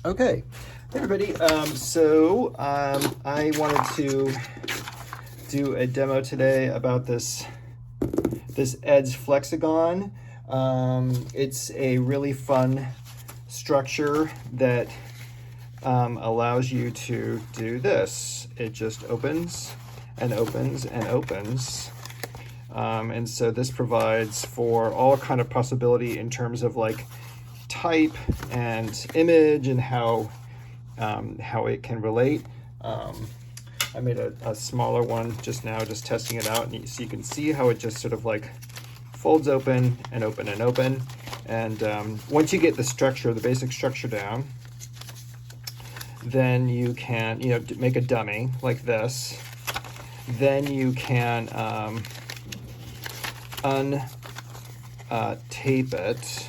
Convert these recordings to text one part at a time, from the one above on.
Okay, hey everybody. I wanted to do a demo today about this edge flexagon. It's a really fun structure that allows you to do this. It just opens and opens and opens. And so this provides for all kind of possibility in terms of like type and image and how it can relate. I made a smaller one just now, just testing it out, and so you can see how it just sort of like folds open and open and open. And once you get the structure, the basic structure down, then you can, make a dummy like this. Then you can untape it,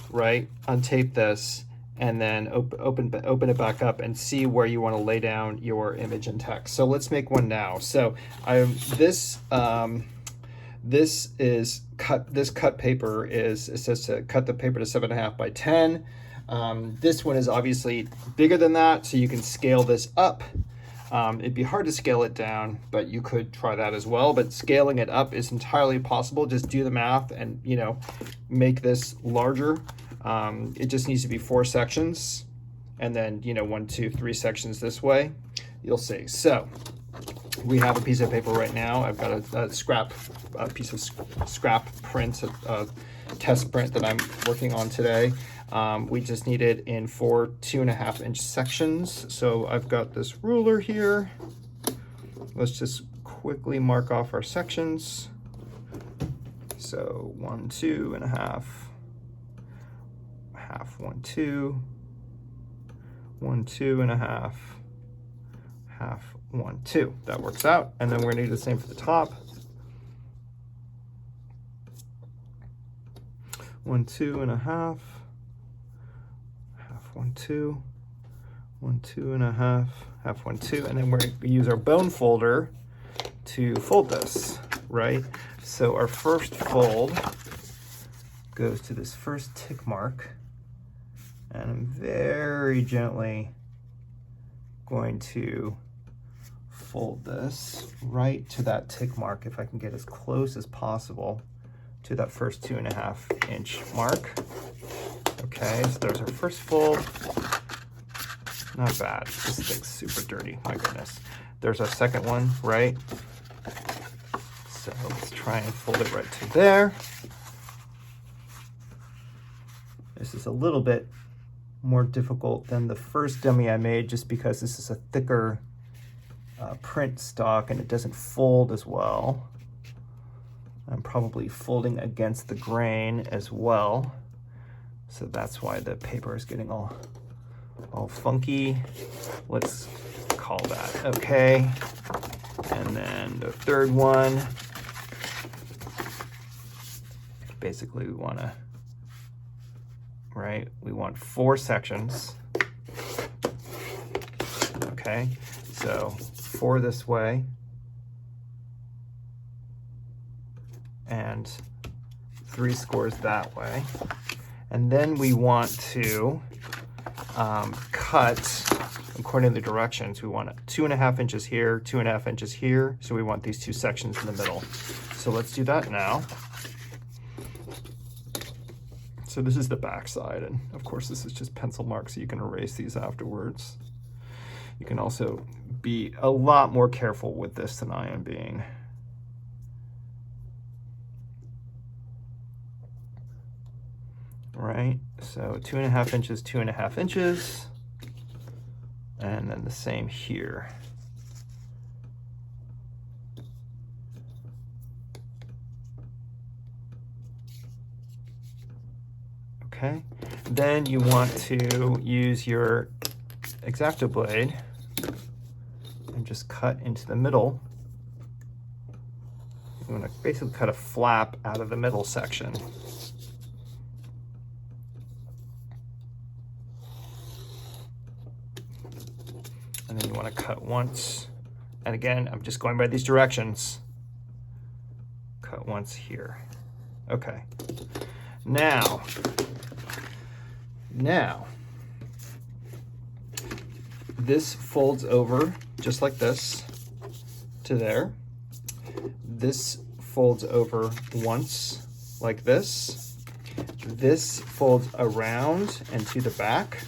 right? Untape this, and then open it back up and see where you want to lay down your image and text. So let's make one now. So this cut paper it says to cut the paper to 7.5 by 10. This one is obviously bigger than that, so you can scale this up. It'd be hard to scale it down, but you could try that as well. But scaling it up is entirely possible. Just do the math and, make this larger. It just needs to be 4 sections, and then, 1, 2, 3 sections this way. You'll see. So we have a piece of paper right now. I've got a piece of scrap print, a test print that I'm working on today. We just need it in 4 2.5-inch sections. So I've got this ruler here. Let's just quickly mark off our sections. So 1 2.5, half 1 2, 1 2.5, half 1 2. That works out. And then we're gonna do the same for the top. 1 2.5. 1 2, 1 2.5, half 1 2, and then we're going to use our bone folder to fold this, right? So our first fold goes to this first tick mark, and I'm very gently going to fold this right to that tick mark, if I can get as close as possible to that first 2.5-inch mark. Okay, so there's our first fold. Not bad. This thing's super dirty, my goodness. There's our second one, right? So let's try and fold it right to there. This is a little bit more difficult than the first dummy I made, just because this is a thicker print stock and it doesn't fold as well. I'm probably folding against the grain as well. So that's why the paper is getting all funky. Let's call that okay. And then the third one, basically we want to, right? We want 4 sections. Okay, so 4 this way, and 3 scores that way. And then we want to cut according to the directions. We want 2.5 inches here, 2.5 inches here. So we want these 2 sections in the middle. So let's do that now. So this is the back side, and of course this is just pencil marks, so you can erase these afterwards. You can also be a lot more careful with this than I am being. Right, so 2.5 inches, 2.5 inches, and then the same here. Okay, then you want to use your X-Acto blade and just cut into the middle. You want to basically cut a flap out of the middle section. And then you want to cut once, and again, I'm just going by these directions. Cut once here. Okay. Now, this folds over just like this to there. This folds over once like this. This folds around and to the back,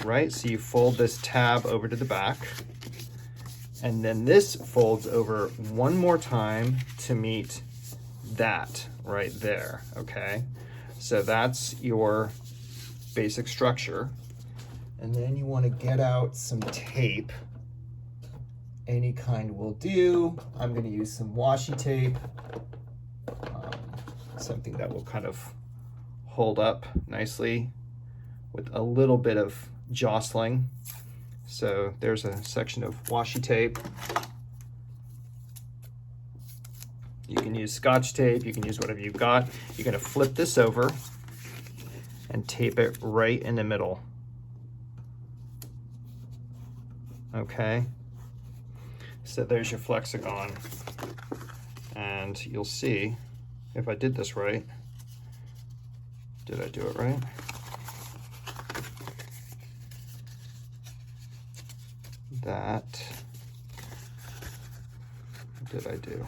right? So you fold this tab over to the back. And then this folds over one more time to meet that right there, okay? So that's your basic structure. And then you want to get out some tape. Any kind will do. I'm going to use some washi tape, something that will kind of hold up nicely with a little bit of jostling. So there's a section of washi tape. You can use Scotch tape, you can use whatever you've got. You're going to flip this over and tape it right in the middle. Okay, so there's your flexagon, and you'll see if I did this right. Did I do it right? That, what did I do?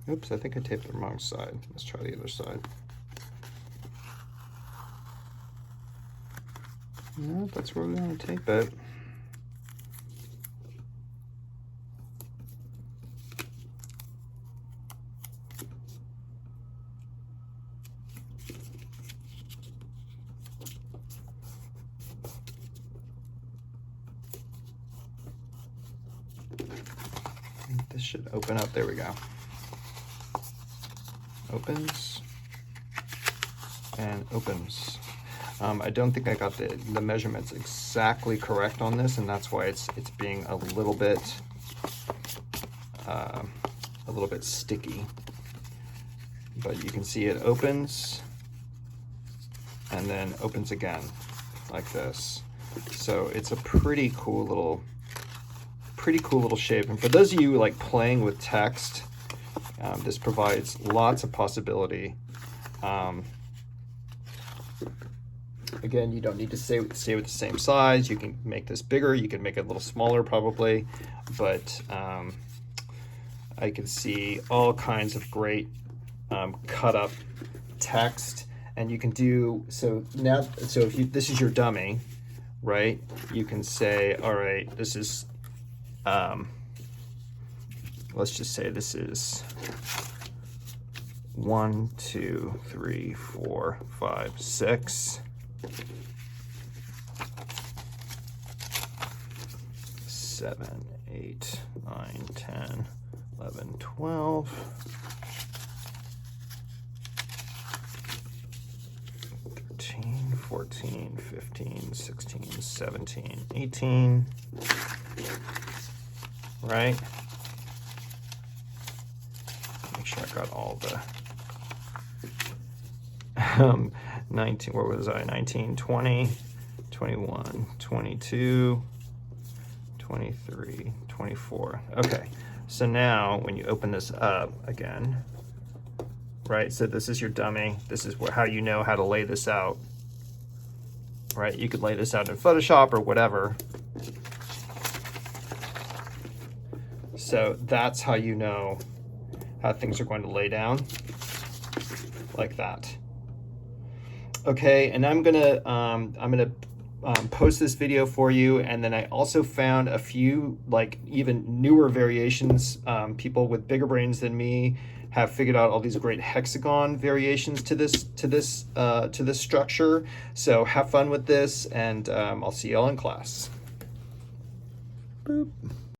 Oops, I think I taped the wrong side. Let's try the other side. No, that's where we want to tape it. This should open up. There we go. Opens and opens. I don't think I got the measurements exactly correct on this, and that's why it's being a little bit sticky. But you can see it opens and then opens again like this. So it's a pretty cool little shape. And for those of you like playing with text, this provides lots of possibility. Again, you don't need to stay with the same size. You can make this bigger. You can make it a little smaller probably, but I can see all kinds of great cut up text. And you can do, so if this is your dummy, right? You can say, all right, this is, let's just say this is 1, 2, 3, 4, 5, 6. 7, 8, 9, 10, 11, 12. 13, 14, 15, 16, 17, 18. Right? Make sure I got all the 19, where was I? 19, 20, 21, 22, 23, 24. Okay, so now when you open this up again, right, so this is your dummy. This is how you know how to lay this out, right? You could lay this out in Photoshop or whatever. So that's how you know how things are going to lay down, like that. Okay, and I'm gonna post this video for you, and then I also found a few like even newer variations. People with bigger brains than me have figured out all these great hexagon variations to this structure. So have fun with this, and I'll see y'all in class. Boop.